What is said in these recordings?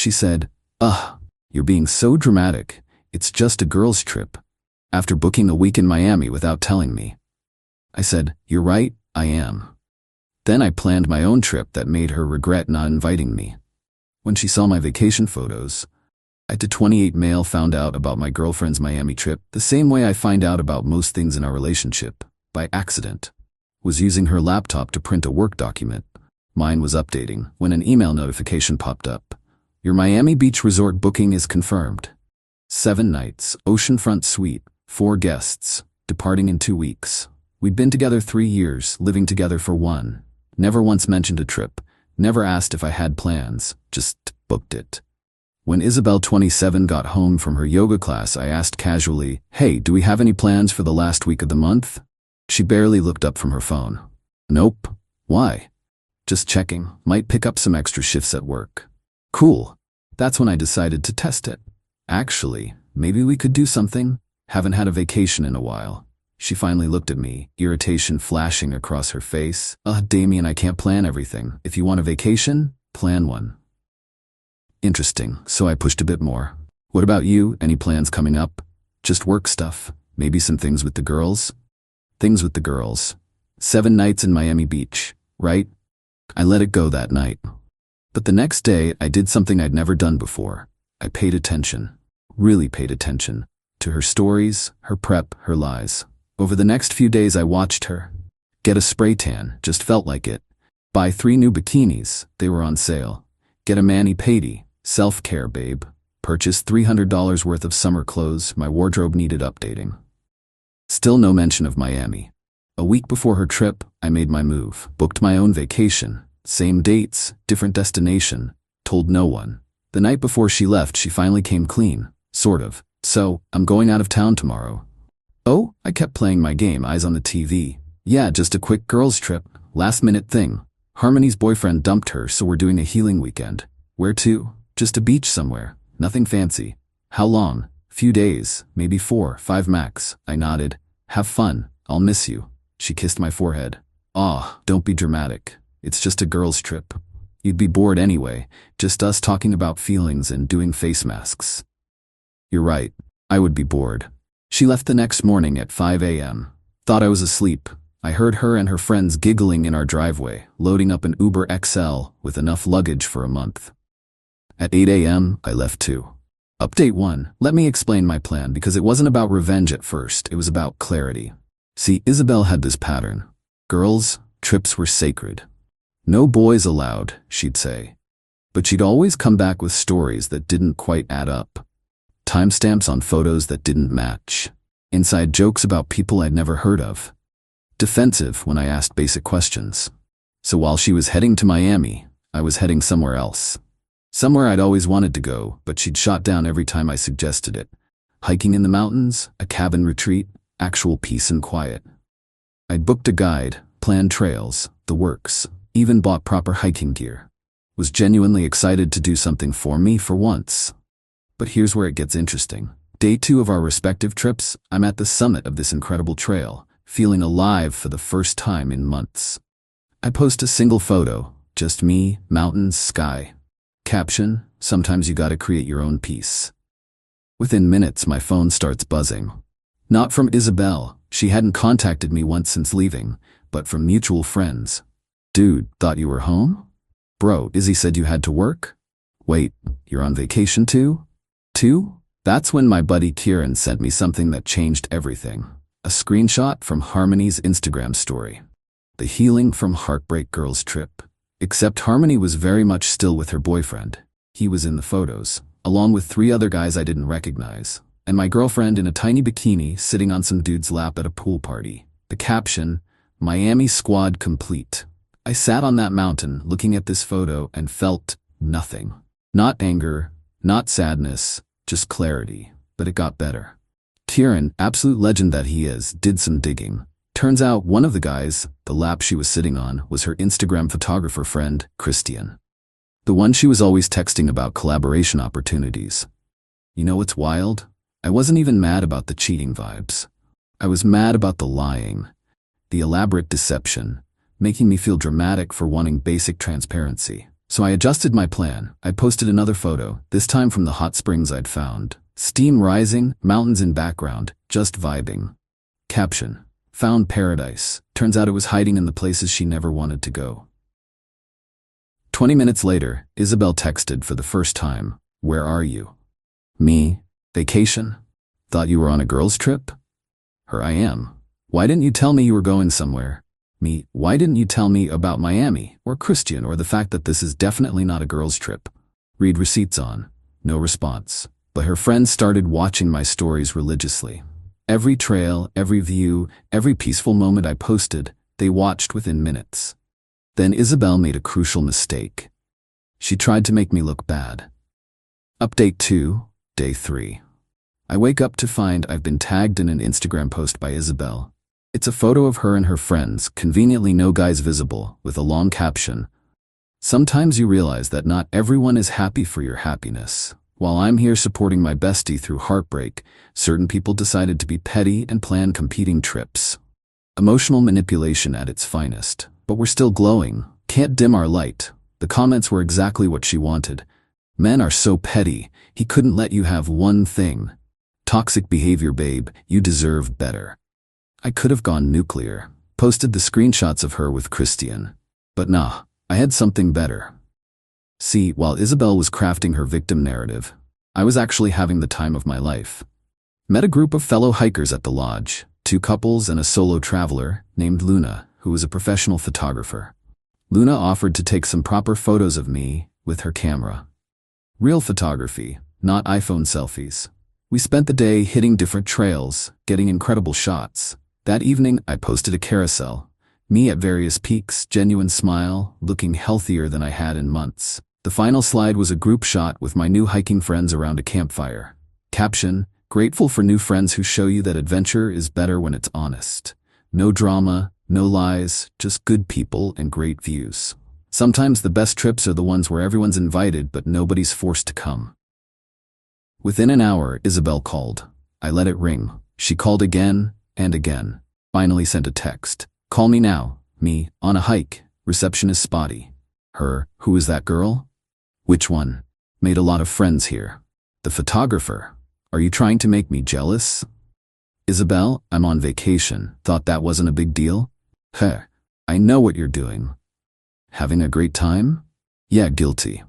She said, "Ugh, you're being so dramatic. It's just a girls' trip." After booking a week in Miami without telling me. I said, "You're right, I am." Then I planned my own trip that made her regret not inviting me. When she saw my vacation photos, I, the 28 male, found out about my girlfriend's Miami trip the same way I find out about most things in our relationship, by accident. Was using her laptop to print a work document. Mine was updating when an email notification popped up. "Your Miami Beach resort booking is confirmed. 7 nights, oceanfront suite, 4 guests, departing in 2 weeks. We'd been together 3 years, living together for 1. Never once mentioned a trip, never asked if I had plans, just booked it." When Isabel, 27, got home from her yoga class, I asked casually, "Hey, do we have any plans for the last week of the month?" She barely looked up from her phone. "Nope. Why?" "Just checking. Might pick up some extra shifts at work." "Cool." That's when I decided to test it. "Actually, maybe we could do something. Haven't had a vacation in a while." She finally looked at me, irritation flashing across her face. Damien, I can't plan everything. If you want a vacation, plan one." Interesting, so I pushed a bit more. "What about you? Any plans coming up?" "Just work stuff. Maybe some things with the girls." "Things with the girls. 7 nights in Miami Beach, right?" I let it go that night. But the next day, I did something I'd never done before. I paid attention. Really paid attention. To her stories, her prep, her lies. Over the next few days I watched her. Get a spray tan, just felt like it. Buy 3 new bikinis, they were on sale. Get a mani-pedi, self-care babe. Purchase $300 worth of summer clothes, my wardrobe needed updating. Still no mention of Miami. A week before her trip, I made my move. Booked my own vacation. Same dates, different destination. Told no one. The night before she left, she finally came clean. Sort of. "So, I'm going out of town tomorrow." "Oh," I kept playing my game, eyes on the TV. "Yeah, just a quick girls' trip. Last-minute thing. Harmony's boyfriend dumped her, so we're doing a healing weekend." "Where to?" "Just a beach somewhere. Nothing fancy." "How long?" "Few days, maybe 4, 5 max." I nodded. "Have fun. I'll miss you." She kissed my forehead. Don't be dramatic. It's just a girls' trip. You'd be bored anyway, just us talking about feelings and doing face masks." "You're right. I would be bored." She left the next morning at 5 a.m. Thought I was asleep. I heard her and her friends giggling in our driveway, loading up an Uber XL with enough luggage for a month. At 8 a.m., I left too. Update 1. Let me explain my plan, because it wasn't about revenge at first, it was about clarity. See, Isabel had this pattern. Girls' trips were sacred. "No boys allowed," she'd say. But she'd always come back with stories that didn't quite add up. Timestamps on photos that didn't match. Inside jokes about people I'd never heard of. Defensive when I asked basic questions. So while she was heading to Miami, I was heading somewhere else. Somewhere I'd always wanted to go, but she'd shot down every time I suggested it. Hiking in the mountains, a cabin retreat, actual peace and quiet. I'd booked a guide, planned trails, the works, even bought proper hiking gear. Was genuinely excited to do something for me for once. But here's where it gets interesting. Day 2 of our respective trips, I'm at the summit of this incredible trail, feeling alive for the first time in months. I post a single photo, just me, mountains, sky. Caption, "Sometimes you gotta create your own peace." Within minutes, my phone starts buzzing. Not from Isabel, she hadn't contacted me once since leaving, but from mutual friends. "Dude, thought you were home?" "Bro, Izzy said you had to work?" "Wait, you're on vacation too?" That's when my buddy Kieran sent me something that changed everything. A screenshot from Harmony's Instagram story. The healing from heartbreak girls trip. Except Harmony was very much still with her boyfriend. He was in the photos, along with 3 other guys I didn't recognize, and my girlfriend in a tiny bikini sitting on some dude's lap at a pool party. The caption, "Miami squad complete." I sat on that mountain looking at this photo and felt nothing. Not anger, not sadness, just clarity. But it got better. Kieran, absolute legend that he is, did some digging. Turns out one of the guys, the lap she was sitting on, was her Instagram photographer friend, Christian. The one she was always texting about collaboration opportunities. You know what's wild? I wasn't even mad about the cheating vibes. I was mad about the lying, the elaborate deception, making me feel dramatic for wanting basic transparency. So I adjusted my plan. I posted another photo, this time from the hot springs I'd found. Steam rising, mountains in background, just vibing. Caption: found paradise. Turns out it was hiding in the places she never wanted to go. 20 minutes later, Isabel texted for the first time. Where are you? Me? Vacation? Thought you were on a girls' trip? Her: I am. Why didn't you tell me you were going somewhere? Me: why didn't you tell me about Miami, or Christian, or the fact that this is definitely not a girls' trip? Read receipts on. No response. But her friends started watching my stories religiously. Every trail, every view, every peaceful moment I posted, they watched within minutes. Then Isabel made a crucial mistake. She tried to make me look bad. Update 2, Day 3. I wake up to find I've been tagged in an Instagram post by Isabel. It's a photo of her and her friends, conveniently no guys visible, with a long caption: sometimes you realize that not everyone is happy for your happiness. While I'm here supporting my bestie through heartbreak, certain people decided to be petty and plan competing trips. Emotional manipulation at its finest. But we're still glowing. Can't dim our light. The comments were exactly what she wanted. Men are so petty. He couldn't let you have one thing. Toxic behavior, babe. You deserve better. I could have gone nuclear. Posted the screenshots of her with Christian. But nah, I had something better. See, while Isabel was crafting her victim narrative, I was actually having the time of my life. Met a group of fellow hikers at the lodge, 2 couples and a solo traveler named Luna, who was a professional photographer. Luna offered to take some proper photos of me with her camera. Real photography, not iPhone selfies. We spent the day hitting different trails, getting incredible shots. That evening, I posted a carousel. Me at various peaks, genuine smile, looking healthier than I had in months. The final slide was a group shot with my new hiking friends around a campfire. Caption: grateful for new friends who show you that adventure is better when it's honest. No drama, no lies, just good people and great views. Sometimes the best trips are the ones where everyone's invited but nobody's forced to come. Within an hour, Isabel called. I let it ring. She called again and again. Finally sent a text. Call me now. Me, on a hike. Reception is spotty. Her: who is that girl? Which one? Made a lot of friends here. The photographer. Are you trying to make me jealous? Isabel, I'm on vacation. Thought that wasn't a big deal? Heh, I know what you're doing. Having a great time? Yeah, guilty.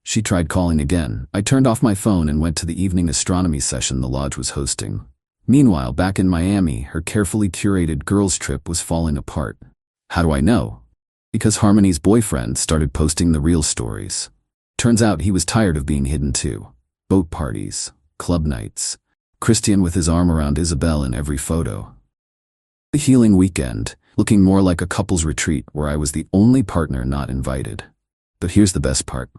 She tried calling again. I turned off my phone and went to the evening astronomy session the lodge was hosting. Meanwhile, back in Miami, her carefully curated girls' trip was falling apart. How do I know? Because Harmony's boyfriend started posting the real stories. Turns out he was tired of being hidden too. Boat parties, club nights, Christian with his arm around Isabel in every photo. The healing weekend, looking more like a couple's retreat where I was the only partner not invited. But here's the best part.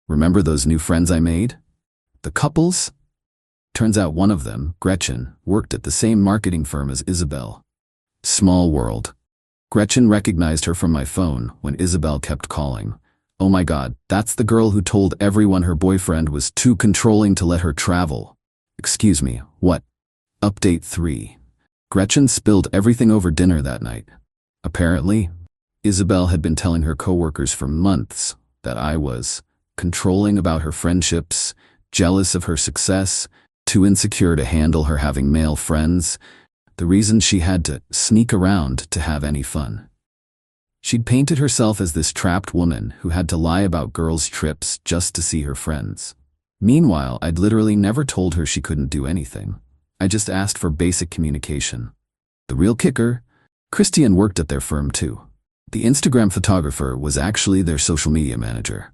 Remember those new friends I made? The couples? Turns out one of them, Gretchen, worked at the same marketing firm as Isabel. Small world. Gretchen recognized her from my phone when Isabel kept calling. Oh my God, that's the girl who told everyone her boyfriend was too controlling to let her travel. Excuse me, what? Update 3. Gretchen spilled everything over dinner that night. Apparently, Isabel had been telling her coworkers for months that I was controlling about her friendships, jealous of her success, too insecure to handle her having male friends, the reason she had to sneak around to have any fun. She'd painted herself as this trapped woman who had to lie about girls' trips just to see her friends. Meanwhile, I'd literally never told her she couldn't do anything. I just asked for basic communication. The real kicker? Christian worked at their firm too. The Instagram photographer was actually their social media manager.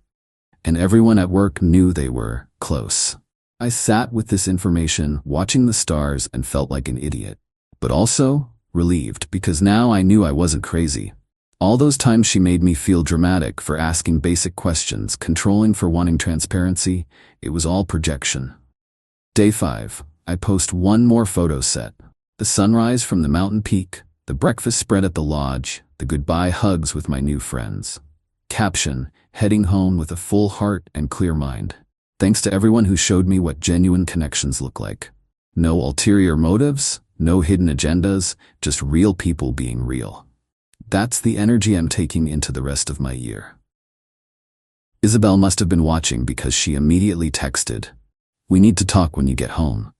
And everyone at work knew they were close. I sat with this information, watching the stars, and felt like an idiot. But also relieved, because now I knew I wasn't crazy. All those times she made me feel dramatic for asking basic questions, controlling for wanting transparency, it was all projection. Day 5. I post one more photo set. The sunrise from the mountain peak, the breakfast spread at the lodge, the goodbye hugs with my new friends. Caption: heading home with a full heart and clear mind. Thanks to everyone who showed me what genuine connections look like. No ulterior motives, no hidden agendas, just real people being real. That's the energy I'm taking into the rest of my year. Isabel must have been watching because she immediately texted, "We need to talk when you get home."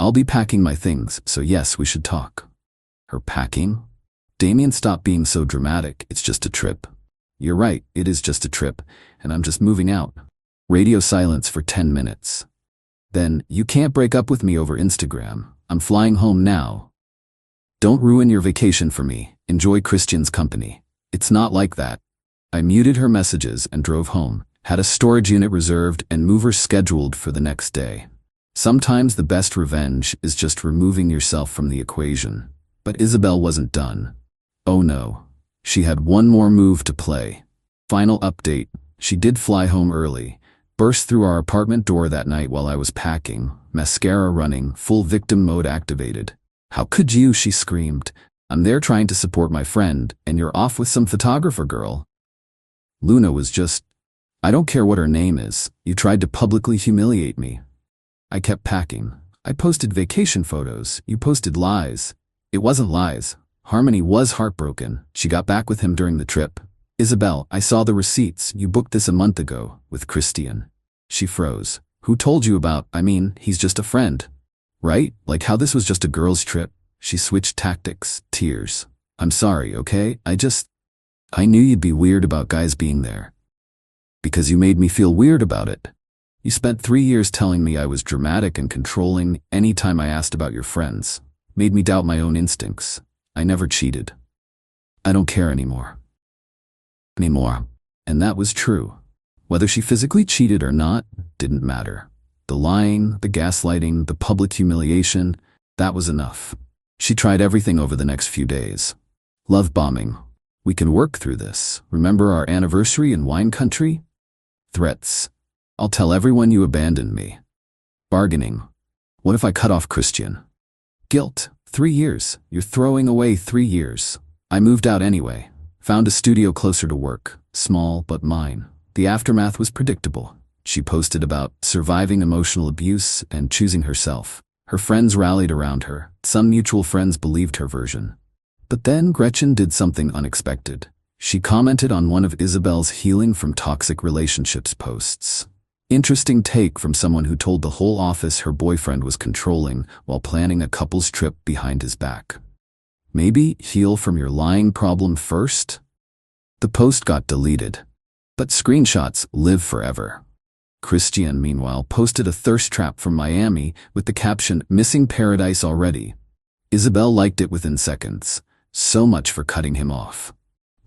I'll be packing my things, so yes, we should talk. Her packing? Damien, stop being so dramatic, it's just a trip. You're right, it is just a trip, and I'm just moving out. Radio silence for 10 minutes. Then, you can't break up with me over Instagram. I'm flying home now. Don't ruin your vacation for me. Enjoy Christian's company. It's not like that. I muted her messages and drove home, had a storage unit reserved and movers scheduled for the next day. Sometimes the best revenge is just removing yourself from the equation. But Isabel wasn't done. Oh no. She had one more move to play. Final update, she did fly home early, burst through our apartment door that night while I was packing, mascara running, full victim mode activated. "How could you?" she screamed. "I'm there trying to support my friend, and you're off with some photographer girl." Luna was just, "I don't care what her name is, you tried to publicly humiliate me." I kept packing. I posted vacation photos, you posted lies. It wasn't lies. Harmony was heartbroken. She got back with him during the trip. "Isabel, I saw the receipts. You booked this a month ago, with Christian." She froze. "Who told you about, he's just a friend. Right? Like how this was just a girl's trip." She switched tactics, tears. "I'm sorry, okay? I knew you'd be weird about guys being there. Because you made me feel weird about it. You spent 3 years telling me I was dramatic and controlling any time I asked about your friends. Made me doubt my own instincts. I never cheated. I don't care anymore. And that was true. Whether she physically cheated or not, didn't matter. The lying, the gaslighting, the public humiliation, that was enough. She tried everything over the next few days. Love bombing. "We can work through this. Remember our anniversary in wine country?" Threats. "I'll tell everyone you abandoned me." Bargaining. "What if I cut off Christian?" Guilt. 3 years. You're throwing away 3 years. I moved out anyway. Found a studio closer to work. Small, but mine. The aftermath was predictable. She posted about surviving emotional abuse and choosing herself. Her friends rallied around her. Some mutual friends believed her version. But then Gretchen did something unexpected. She commented on one of Isabel's healing from toxic relationships posts. Interesting take from someone who told the whole office her boyfriend was controlling while planning a couple's trip behind his back. Maybe heal from your lying problem first? The post got deleted. But screenshots live forever. Christian, meanwhile, posted a thirst trap from Miami with the caption, "Missing paradise already." Isabel liked it within seconds. So much for cutting him off.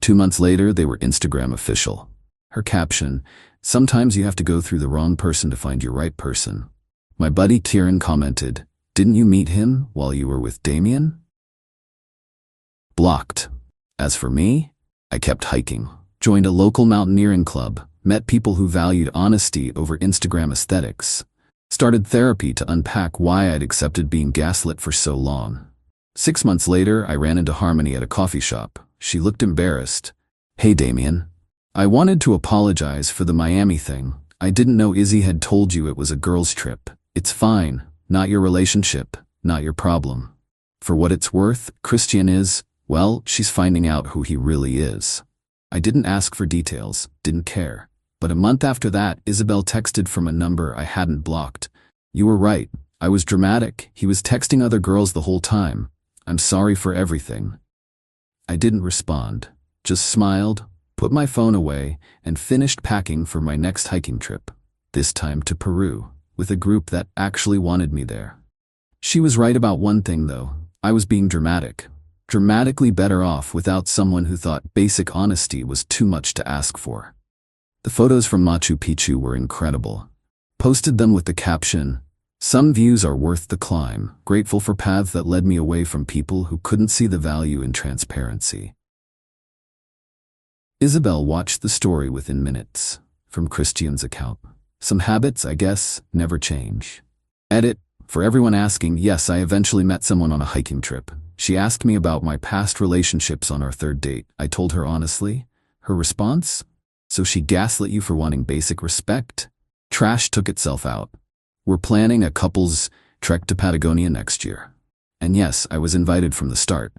2 months later, they were Instagram official. Her caption, "Sometimes you have to go through the wrong person to find your right person." My buddy Kieran commented, "Didn't you meet him while you were with Damien?" Blocked. As for me, I kept hiking, joined a local mountaineering club, met people who valued honesty over Instagram aesthetics, started therapy to unpack why I'd accepted being gaslit for so long. 6 months later, I ran into Harmony at a coffee shop. She looked embarrassed. "Hey, Damien. I wanted to apologize for the Miami thing. I didn't know Izzy had told you it was a girl's trip. It's fine. Not your relationship. Not your problem. For what it's worth, Christian is, well, she's finding out who he really is." I didn't ask for details, didn't care. But a month after that, Isabel texted from a number I hadn't blocked. "You were right. I was dramatic. He was texting other girls the whole time. I'm sorry for everything." I didn't respond, just smiled, put my phone away, and finished packing for my next hiking trip. This time to Peru, with a group that actually wanted me there. She was right about one thing though. I was being dramatic. Dramatically better off without someone who thought basic honesty was too much to ask for. The photos from Machu Picchu were incredible. Posted them with the caption, "Some views are worth the climb, grateful for paths that led me away from people who couldn't see the value in transparency." Isabel watched the story within minutes, from Christian's account. Some habits, I guess, never change. Edit, for everyone asking, yes, I eventually met someone on a hiking trip. She asked me about my past relationships on our 3rd date. I told her honestly. Her response? "So she gaslit you for wanting basic respect?" Trash took itself out. "We're planning a couple's trek to Patagonia next year." And yes, I was invited from the start.